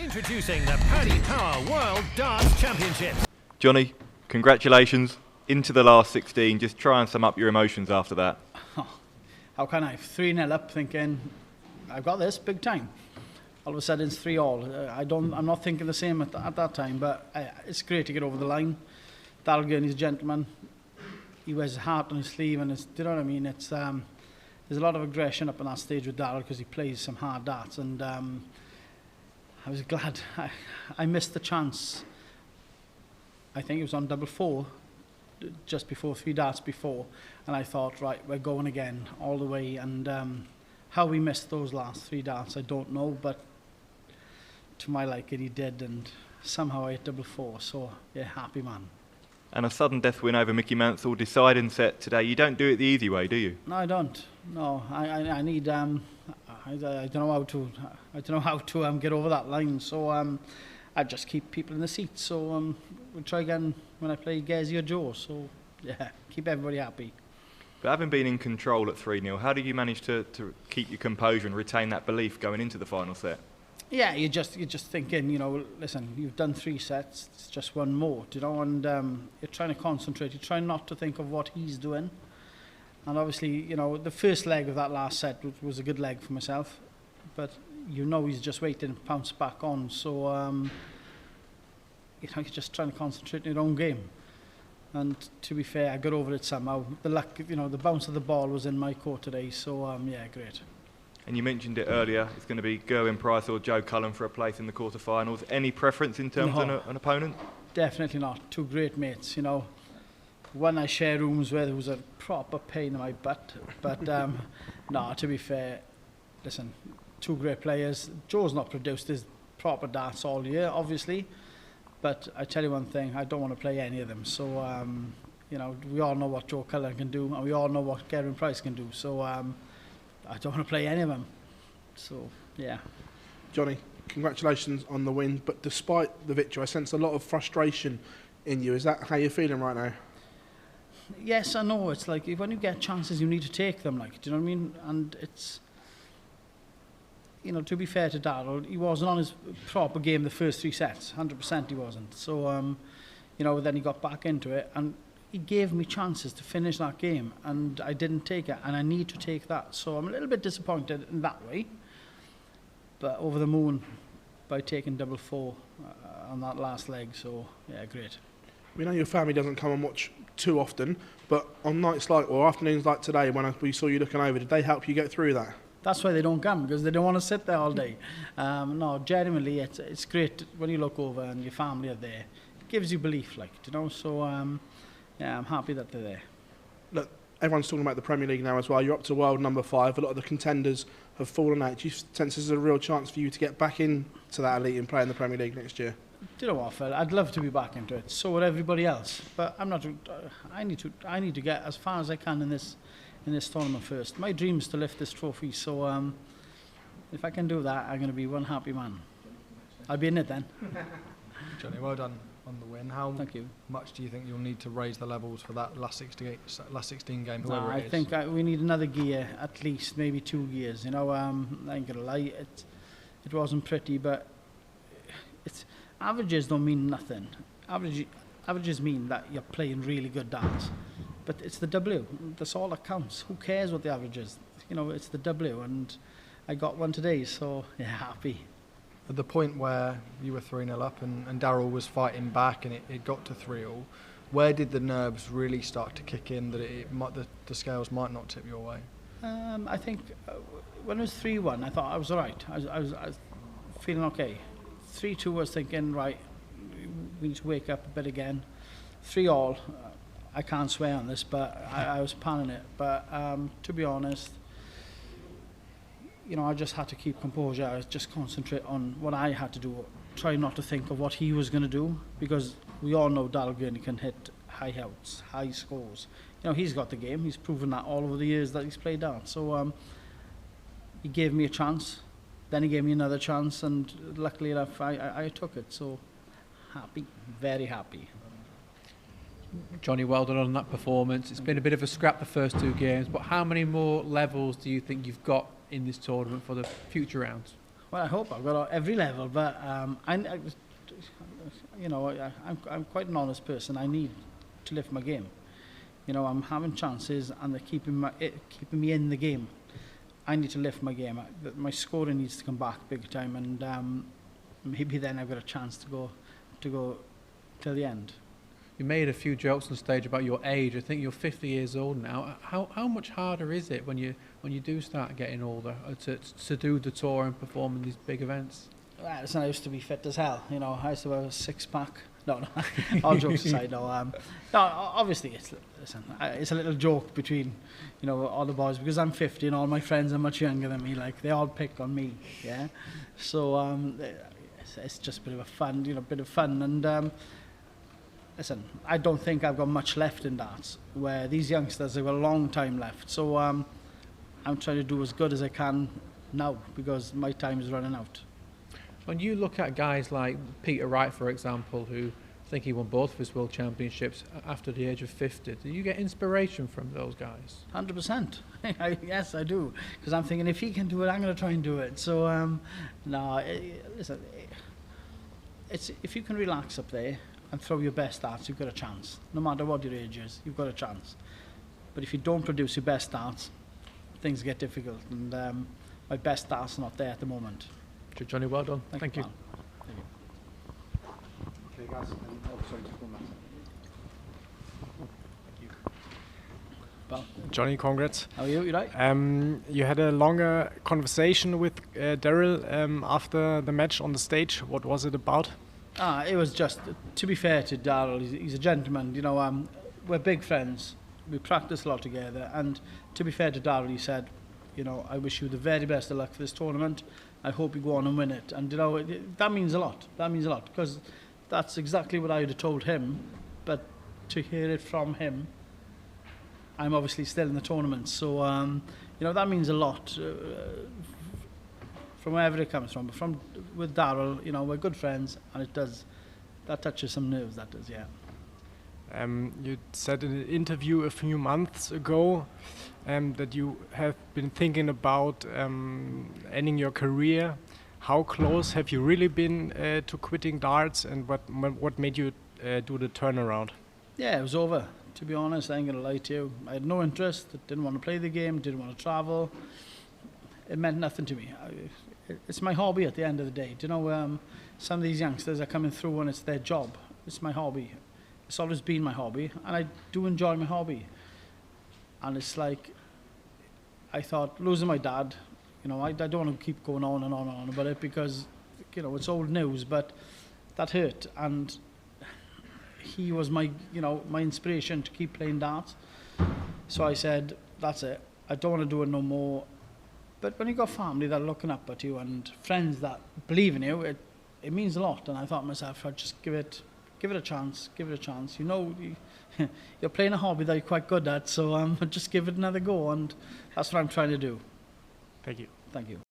Introducing the Paddy Power World Darts Championships. Jonny, congratulations. Into the last 16. Just try and sum up your emotions after that. How can I? 3-0 up, thinking I've got this big time. All of a sudden it's 3-all. I'm not thinking the same at that time, but it's great to get over the line. Daryl Gurney's a gentleman. He wears his heart on his sleeve, and do you know what I mean? It's there's a lot of aggression up on that stage with Daryl because he plays some hard darts, and I was glad I missed the chance. I think it was on 4-4, just before 3 darts before, and I thought, right, we're going again all the way. And how we missed those last 3 darts, I don't know, but to my liking, he did, and somehow I hit 4-4. So yeah, happy man. And a sudden death win over Mickey Mansell, deciding set today. You don't do it the easy way, do you? No, I don't. No, I need. I don't know how to get over that line. So I just keep people in the seats. So we'll try again when I play Gezi or Joe. So yeah, keep everybody happy. But having been in control at 3-0, how did you manage to keep your composure and retain that belief going into the final set? Yeah, you're just thinking, you know, listen, you've done 3 sets, it's just one more, you know, and you're trying to concentrate, you're trying not to think of what he's doing. And obviously, you know, the first leg of that last set was a good leg for myself, but you know he's just waiting to pounce back on, so you know, you're just trying to concentrate on your own game. And to be fair, I got over it somehow. The luck, you know, the bounce of the ball was in my court today, so yeah, great. And you mentioned it earlier, it's going to be Gerwyn Price or Joe Cullen for a place in the quarterfinals. Any preference in terms of an opponent? Definitely not. 2 great mates, you know. One I share rooms with who's a proper pain in my butt. But no, to be fair, listen, 2 great players. Joe's not produced his proper darts all year, obviously. But I tell you one thing, I don't want to play any of them. So, you know, we all know what Joe Cullen can do, and we all know what Gerwyn Price can do. So, I don't want to play any of them. So, yeah. Jonny, congratulations on the win, but despite the victory, I sense a lot of frustration in you. Is that how you're feeling right now? Yes, I know. It's like when you get chances, you need to take them. Like, do you know what I mean? And it's, you know, to be fair to Daryl, he wasn't on his proper game the first 3 sets. 100% he wasn't. So, you know, then he got back into it, and he gave me chances to finish that game, and I didn't take it, and I need to take that. So I'm a little bit disappointed in that way, but over the moon by taking 4-4 on that last leg. So yeah, great. We know your family doesn't come and watch too often, but on nights like, or afternoons like today, when we saw you looking over, did they help you get through that? That's why they don't come, because they don't want to sit there all day. No, genuinely, it's great when you look over and your family are there. It gives you belief, like, you know. So yeah, I'm happy that they're there. Look, everyone's talking about the Premier League now as well. You're up to world number 5. A lot of the contenders have fallen out. Do you sense this is a real chance for you to get back into that elite and play in the Premier League next year? Do you know what, Phil? I'd love to be back into it. So would everybody else. But I'm not. I need to get as far as I can in this tournament first. My dream is to lift this trophy. So if I can do that, I'm going to be one happy man. I'll be in it then. Jonny, well done on the win. How Thank you. much do you think you'll need to raise the levels for that last 16 game, whoever I it is? think we need another gear, at least, maybe 2 gears. You know, I ain't gonna lie, it wasn't pretty, but averages don't mean nothing. Averages mean that you're playing really good darts, but it's the W. That's all that counts. Who cares what the average is? You know, it's the W, and I got one today, so yeah, happy. At the point where you were 3-0 up and Daryl was fighting back and it got to 3-all, where did the nerves really start to kick in that the scales might not tip your way? I think when it was 3-1, I thought I was all right. I was feeling okay. 3-2, I was thinking, right, we need to wake up a bit again. 3-all, I can't swear on this, but I was panning it. But to be honest, you know, I just had to keep composure. I just concentrate on what I had to do, try not to think of what he was going to do, because we all know Daryl Gurney can hit high outs, high scores. You know, he's got the game. He's proven that all over the years that he's played out. So he gave me a chance, then he gave me another chance, and luckily enough, I took it. So happy, very happy. Jonny, well done on that performance. It's been a bit of a scrap the first 2 games, but how many more levels do you think you've got in this tournament for the future rounds? Well, I hope I've got every level, but you know, I'm quite an honest person. I need to lift my game. You know, I'm having chances and they're keeping me in the game. I need to lift my game. My scoring needs to come back big time, and maybe then I've got a chance to go till the end. You made a few jokes on stage about your age. I think you're 50 years old now. How much harder is it when you do start getting older to do the tour and perform in these big events? Well, listen, I used to be fit as hell. You know, I used to have a six-pack. No, all jokes aside, no. No, obviously, it's a little joke between, you know, all the boys, because I'm 50 and all my friends are much younger than me. Like, they all pick on me, yeah. So it's just a bit of a fun, you know, bit of fun. And listen, I don't think I've got much left in darts, where these youngsters have got a long time left. So I'm trying to do as good as I can now, because my time is running out. When you look at guys like Peter Wright, for example, who I think he won both of his World Championships after the age of 50, do you get inspiration from those guys? 100%. Yes, I do. Because I'm thinking, if he can do it, I'm going to try and do it. So, listen, if you can relax up there and throw your best darts, you've got a chance. No matter what your age is, you've got a chance. But if you don't produce your best darts, things get difficult. And my best darts are not there at the moment. Jonny, well done. Thank you. Okay, guys. Sorry, just one minute. Well, Jonny, congrats. how are you? You right? You had a longer conversation with Daryl after the match on the stage. What was it about? It was just, to be fair to Daryl, he's a gentleman. You know, we're big friends. We practice a lot together. And to be fair to Daryl, he said, you know, I wish you the very best of luck for this tournament. I hope you go on and win it. And, you know, that means a lot. That means a lot, because that's exactly what I would have told him. But to hear it from him, I'm obviously still in the tournament. So, you know, that means a lot from wherever it comes from. But with Daryl, you know, we're good friends, and that touches some nerves, that does, yeah. You said in an interview a few months ago that you have been thinking about ending your career. How close have you really been to quitting darts, and what made you do the turnaround? Yeah, it was over. To be honest, I ain't gonna lie to you. I had no interest. Didn't want to play the game. Didn't want to travel. It meant nothing to me. It's my hobby at the end of the day. Do you know, some of these youngsters are coming through and it's their job. It's my hobby. It's always been my hobby, and I do enjoy my hobby. And it's like, I thought, losing my dad, you know, I don't want to keep going on and on and on about it, because, you know, it's old news, but that hurt. And he was my, you know, my inspiration to keep playing darts. So I said, that's it. I don't want to do it no more. But when you got family that are looking up at you and friends that believe in you, it means a lot. And I thought to myself, I'd just give it a chance, give it a chance. You know, you're playing a hobby that you're quite good at, so just give it another go, and that's what I'm trying to do. Thank you. Thank you.